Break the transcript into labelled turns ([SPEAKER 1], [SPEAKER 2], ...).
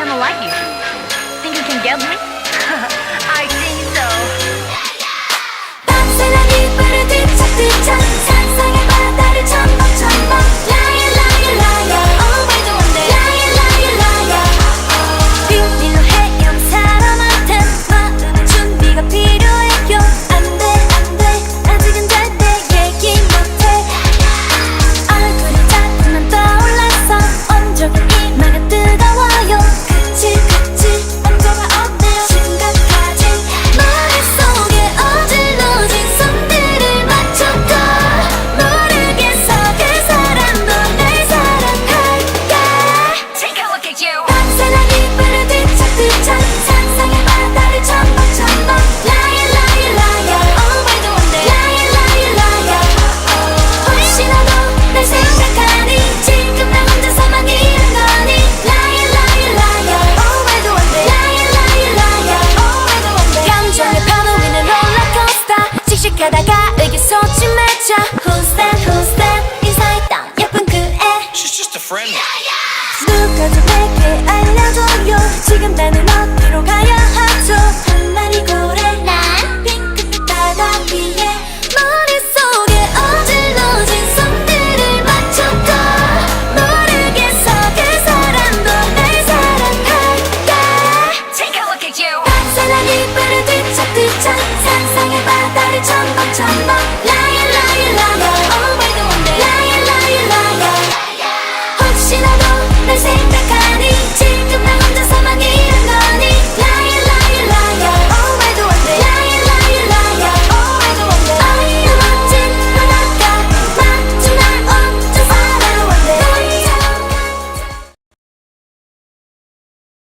[SPEAKER 1] kinda like you. Think you can get me? I think so.
[SPEAKER 2] 밤새나니 불을 뒤척뒤척 상상의 바다를 첨벙첨벙 Liar liar liar always the one day Liar liar liar 비밀로 해요 사람한텐 마음의 준비가 필요해요 안돼 안돼 아직은 절대 얘기 못해 얼굴이 자꾸만 떠올라서 온종일 이마가 뜨거워요 그치 그치 언제가 어때요 심각하지 머릿속에 어질러진 손들을 맞춰도 모르겠어 그 사람도 날 사랑할게
[SPEAKER 1] Take a look at you.
[SPEAKER 2] 밤새나니 불을 뒤척뒤척 상상의 바다를 첨벙첨벙 Liar liar liar always the one day Liar liar liar 혹시라도 날 생각하니 지금 나 혼자서만 이런 거니 Liar liar liar always the one day Liar liar liar always the one day 감정의 파도 위는 롤러코스터 씩씩하다가 의기소침해져 Who's that 인사했던 예쁜 그 애
[SPEAKER 3] She's just a friend.
[SPEAKER 2] 누가 좀 내게 알려줘요 지금 나는 어디로 가야